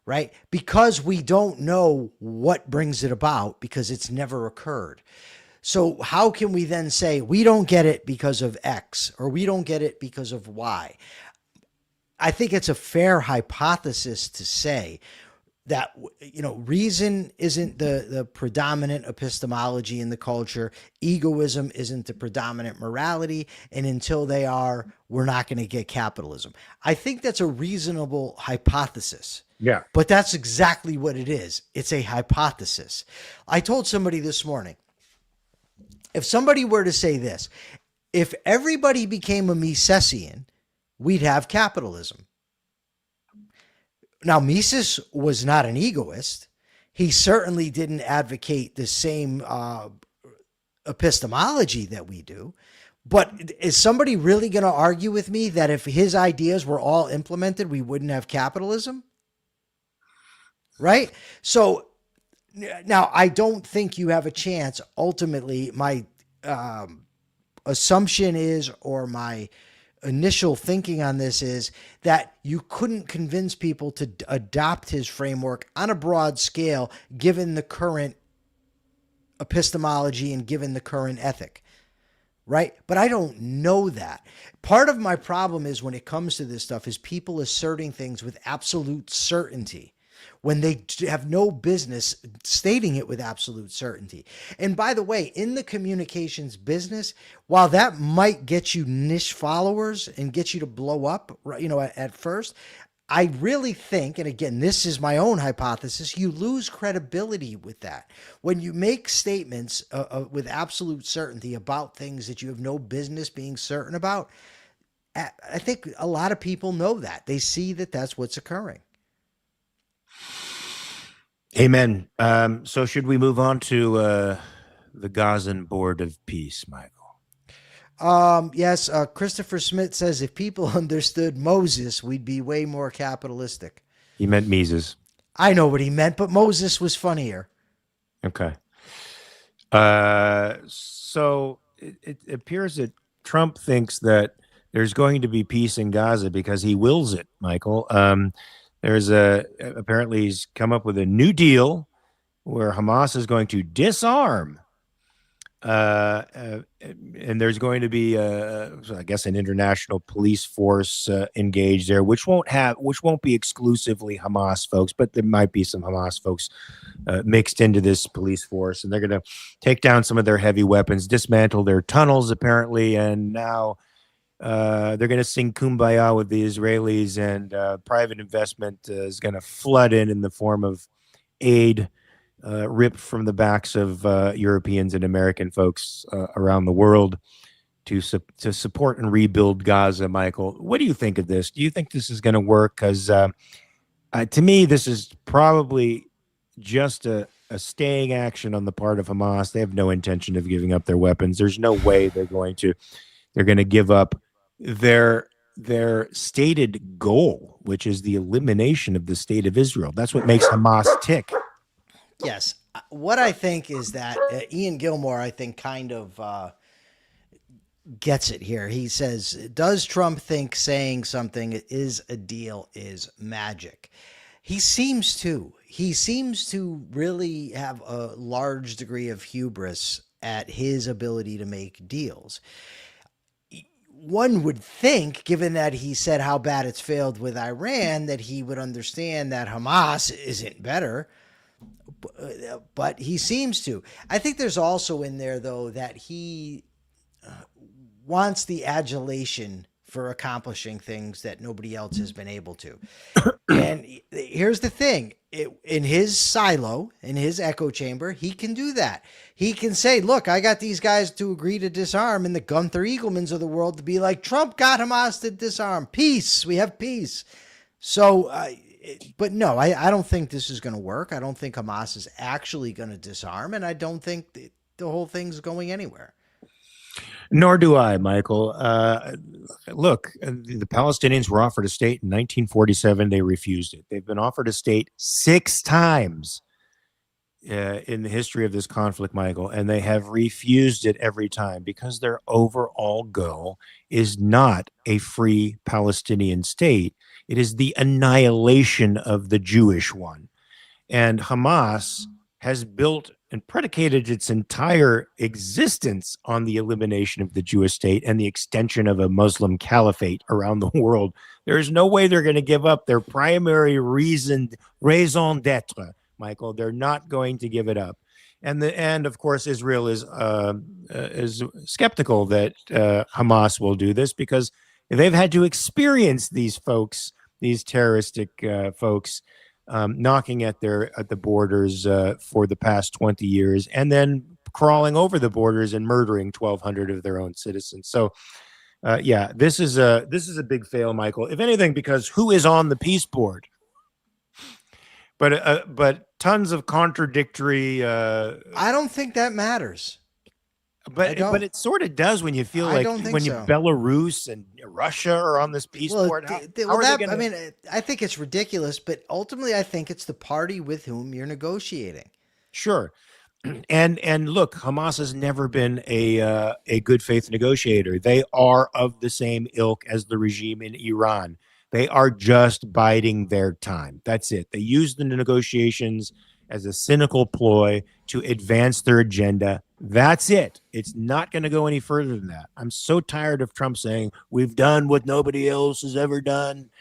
right? Because we don't know what brings it about because it's never occurred. So how can we then say we don't get it because of X or we don't get it because of Y? I think it's a fair hypothesis to say that, reason isn't the predominant epistemology in the culture. Egoism isn't the predominant morality. And until they are, we're not going to get capitalism. I think that's a reasonable hypothesis.
Yeah.
But that's exactly what it is. It's a hypothesis. I told somebody this morning, if somebody were to say this, if everybody became a Misesian, we'd have capitalism. Now, Mises was not an egoist. He certainly didn't advocate the same epistemology that we do. But is somebody really going to argue with me that if his ideas were all implemented, we wouldn't have capitalism? Right? So now I don't think you have a chance. Ultimately, my assumption is, or my initial thinking on this is, that you couldn't convince people to adopt his framework on a broad scale, given the current epistemology and given the current ethic. Right? But I don't know that. Part of my problem is when it comes to this stuff is people asserting things with absolute certainty when they have no business stating it with absolute certainty. And by the way, in the communications business, while that might get you niche followers and get you to blow up, at first, I really think, and again, this is my own hypothesis, you lose credibility with that. When you make statements with absolute certainty about things that you have no business being certain about, I think a lot of people know that. They see that that's what's occurring.
Amen. So should we move on to the Gazan Board of Peace, Michael?
Yes. Christopher Smith says if people understood Moses, we'd be way more capitalistic.
He meant Mises.
I know what he meant, but Moses was funnier.
Okay. So it appears that Trump thinks that there's going to be peace in Gaza because he wills it, Michael. Apparently he's come up with a new deal where Hamas is going to disarm, and there's going to be, I guess, an international police force engaged there, which won't be exclusively Hamas folks, but there might be some Hamas folks mixed into this police force, and they're going to take down some of their heavy weapons, dismantle their tunnels, apparently, and now they're going to sing Kumbaya with the Israelis, and private investment is going to flood in the form of aid ripped from the backs of Europeans and American folks around the world to support and rebuild Gaza. Michael, what do you think of this? Do you think this is going to work? Because to me, this is probably just a staying action on the part of Hamas. They have no intention of giving up their weapons. There's no way they're going to give up their stated goal, which is the elimination of the state of Israel. That's what makes Hamas tick.
Yes. What I think is that Ian Gilmore, I think, kind of gets it here. He says, does Trump think saying something is a deal is magic? He seems to. He seems to really have a large degree of hubris at his ability to make deals. One would think, given that he said how bad it's failed with Iran, that he would understand that Hamas isn't better, but he seems to. I think there's also in there, though, that he wants the adulation for accomplishing things that nobody else has been able to. And here's the thing. In his silo, in his echo chamber, he can do that. He can say, look, I got these guys to agree to disarm, and the Gunther Eaglemans of the world to be like, Trump got Hamas to disarm. Peace. We have peace. So, but no, I don't think this is going to work. I don't think Hamas is actually going to disarm, and I don't think the whole thing's going anywhere.
Nor do I, Michael. Look, the Palestinians were offered a state in 1947. They refused it. They've been offered a state 6 times in the history of this conflict, Michael, and they have refused it every time because their overall goal is not a free Palestinian state. It is the annihilation of the Jewish one. And Hamas has built and predicated its entire existence on the elimination of the Jewish state and the extension of a Muslim caliphate around the world. There is no way they're going to give up their primary raison d'etre, Michael. They're not going to give it up. And of course, Israel is skeptical that Hamas will do this because they've had to experience these folks, these terroristic folks, knocking at the borders for the past 20 years, and then crawling over the borders and murdering 1,200 of their own citizens. So, yeah, this is a big fail, Michael. If anything, because who is on the peace board? But tons of contradictory.
I don't think that matters.
But it sort of does when you feel
I
like
don't think
when
so.
Belarus and Russia are on this peace board.
I mean, I think it's ridiculous, but ultimately, I think it's the party with whom you're negotiating.
Sure. And look, Hamas has never been a good faith negotiator. They are of the same ilk as the regime in Iran. They are just biding their time. That's it. They use the negotiations as a cynical ploy to advance their agenda. That's it. It's not going to go any further than that. I'm so tired of Trump saying we've done what nobody else has ever done.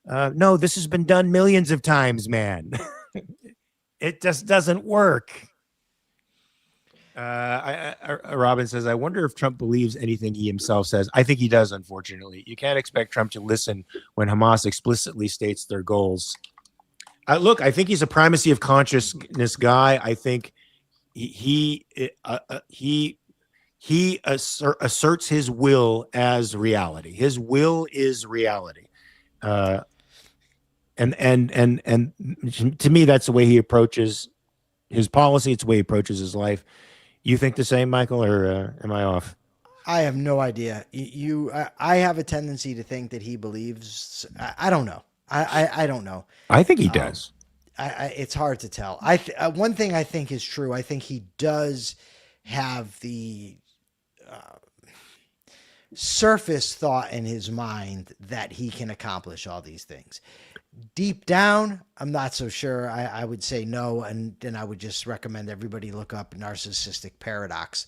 No, this has been done millions of times, man. It just doesn't work. Robin says, I wonder if Trump believes anything he himself says. I think he does, unfortunately. You can't expect Trump to listen when Hamas explicitly states their goals. Look, I think he's a primacy of consciousness guy. I think he asserts his will as reality. His will is reality. And to me, that's the way he approaches his policy. It's the way he approaches his life. You think the same, Michael, or am I off?
I have no idea. I have a tendency to think that he believes. I don't know. I don't know.
I think he does.
It's hard to tell. One thing I think is true. I think he does have the surface thought in his mind that he can accomplish all these things. Deep down, I'm not so sure. I would say no, and then I would just recommend everybody look up narcissistic paradox.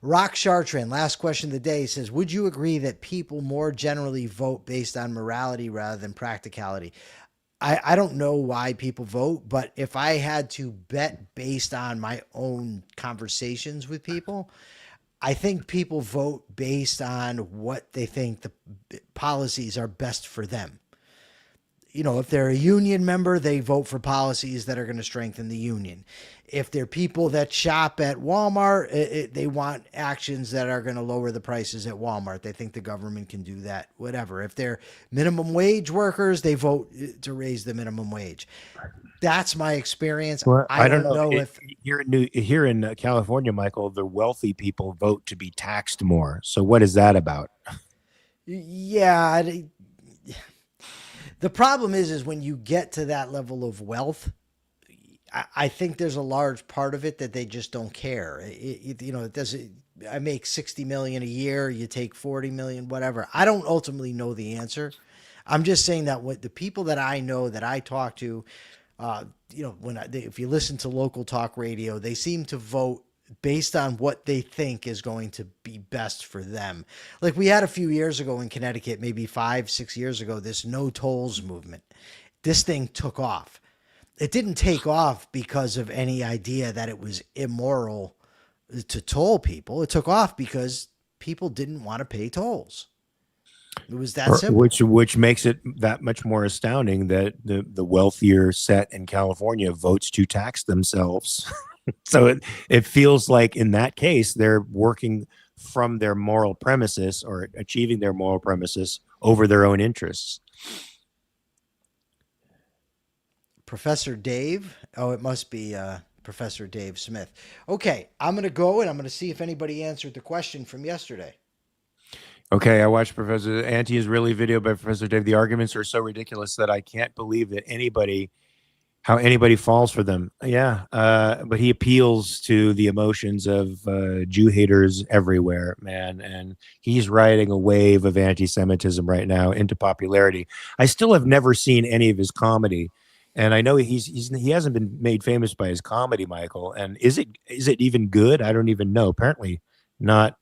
Rock Chartrand, last question of the day, says, would you agree that people more generally vote based on morality rather than practicality? I don't know why people vote, but if I had to bet based on my own conversations with people, I think people vote based on what they think the policies are best for them. You know, if they're a union member, they vote for policies that are going to strengthen the union. If they're people that shop at Walmart, they want actions that are going to lower the prices at Walmart. They think the government can do that, whatever. If they're minimum wage workers, they vote to raise the minimum wage. That's my experience.
Well,
I don't know if
here in California, Michael, the wealthy people vote to be taxed more. So what is that about?
Yeah. The problem is when you get to that level of wealth, I think there's a large part of it that they just don't care. It doesn't. I make 60 million a year. You take 40 million, whatever. I don't ultimately know the answer. I'm just saying that what the people that I know that I talk to, if you listen to local talk radio, they seem to vote based on what they think is going to be best for them. Like we had a few years ago in Connecticut, maybe 5-6 years ago, this no tolls movement. This thing took off. It didn't take off because of any idea that it was immoral to toll people. It took off because people didn't want to pay tolls. It was that simple.
Which makes it that much more astounding that the wealthier set in California votes to tax themselves. So it feels like in that case, they're working from their moral premises or achieving their moral premises over their own interests.
Professor Dave. Oh, it must be Professor Dave Smith. Okay, I'm going to go and I'm going to see if anybody answered the question from yesterday.
Okay, I watched Professor Anti-Israeli video by Professor Dave. The arguments are so ridiculous that I can't believe that how anybody falls for them. Yeah, but he appeals to the emotions of Jew haters everywhere, man, and he's riding a wave of anti-Semitism right now into popularity. I still have never seen any of his comedy, and I know he hasn't been made famous by his comedy, Michael. And is it even good? I don't even know. Apparently, not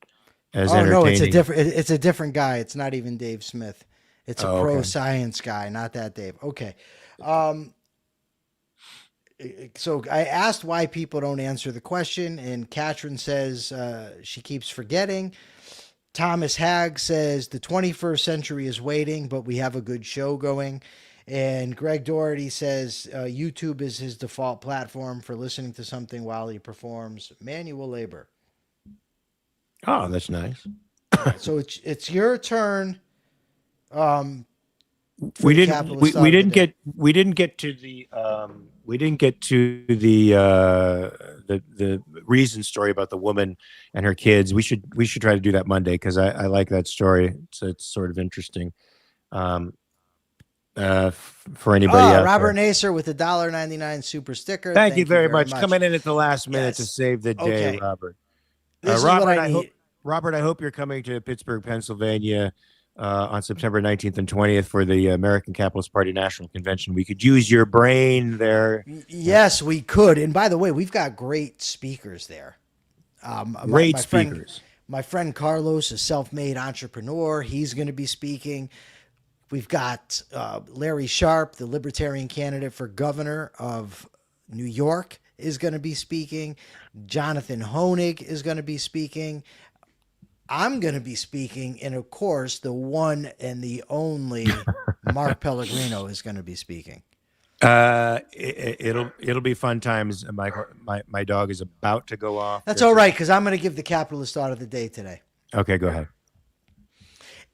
as
Oh no,
entertaining.
it's a different guy. It's not even Dave Smith. It's a
Oh,
pro
okay.
science guy, not that Dave. Okay. Um, so I asked why people don't answer the question, and Katrin says she keeps forgetting. Thomas Hagg says the 21st century is waiting, but we have a good show going. And Greg Doherty says YouTube is his default platform for listening to something while he performs manual labor.
Oh, that's nice.
Yeah, so it's your turn for
we
the
didn't
capitalist thought of the day.
we didn't get to the reason story about the woman and her kids. We should try to do that Monday because I like that story. It's sort of interesting for anybody out
Robert
there.
Nacer with the $1.99 super sticker.
Thank you very much. Coming in at the last minute to
Yes.
save the day,
Okay.
Robert.
This is what I need.
Robert, I hope you're coming to Pittsburgh, Pennsylvania on September 19th and 20th for the American Capitalist Party National Convention. We could use your brain there.
Yes, we could. And by the way, we've got great speakers there.
Great speakers.
My friend Carlos, a self-made entrepreneur, he's going to be speaking. We've got Larry Sharp, the Libertarian candidate for governor of New York, is going to be speaking. Jonathan Honig is going to be speaking. I'm going to be speaking. And of course, the one and the only Mark Pellegrino is going to be speaking.
It'll be fun times. My dog is about to go off.
That's all right, because I'm going to give the capitalist thought of the day today.
Okay, go ahead.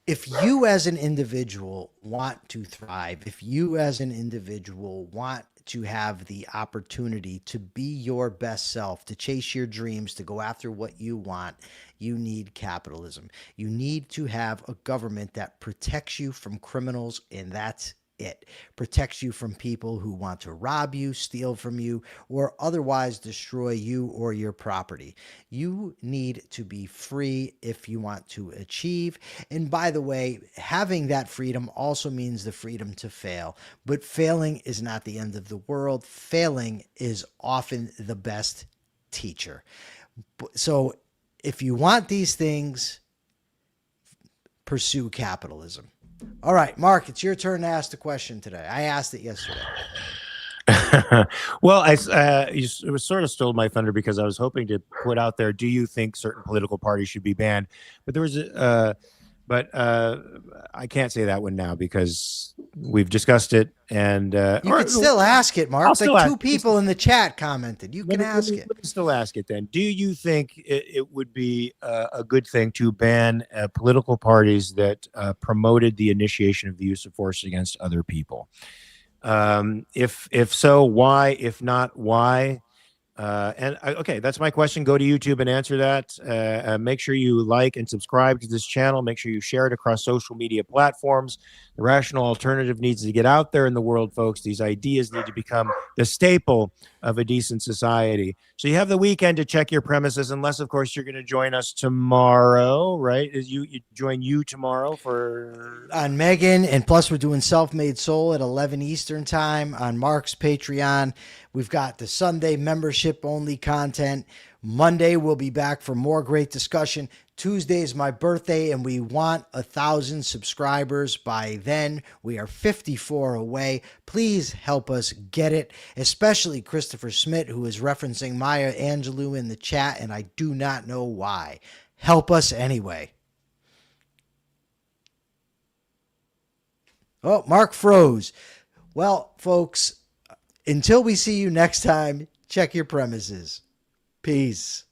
If you as an individual want to thrive, if you as an individual want to have the opportunity to be your best self, to chase your dreams, to go after what you want, you need capitalism. You need to have a government that protects you from criminals, and that's it. Protects you from people who want to rob you, steal from you, or otherwise destroy you or your property. You need to be free if you want to achieve. And by the way, having that freedom also means the freedom to fail. But failing is not the end of the world. Failing is often the best teacher. So if you want these things, pursue capitalism. All right, Mark, it's your turn to ask the question today. I asked it yesterday.
Well, you sort of stole my thunder because I was hoping to put out there, do you think certain political parties should be banned? But there was I can't say that one now because we've discussed it. And
you could still ask it, Mark. Like two people in the chat commented. You can ask it.
Let me still ask it then. Do you think it would be a good thing to ban political parties that promoted the initiation of the use of force against other people? If so, why? If not, why? Okay, that's my question. Go to YouTube and answer that. Make sure you like and subscribe to this channel. Make sure you share it across social media platforms. The rational alternative needs to get out there in the world, folks. These ideas need to become the staple of a decent society. So you have the weekend to check your premises, unless, of course, you're going to join us tomorrow, right? You join you tomorrow for
on Megan, and plus we're doing Self-Made Soul at 11 Eastern time on Mark's Patreon. We've got the Sunday membership only content. Monday we'll be back for more great discussion. Tuesday is my birthday, and we want 1,000 subscribers by then. We are 54 away. Please help us get it, especially Christopher Smith, who is referencing Maya Angelou in the chat, and I do not know why. Help us anyway. Oh, Mark froze. Well, folks, until we see you next time, check your premises. Peace.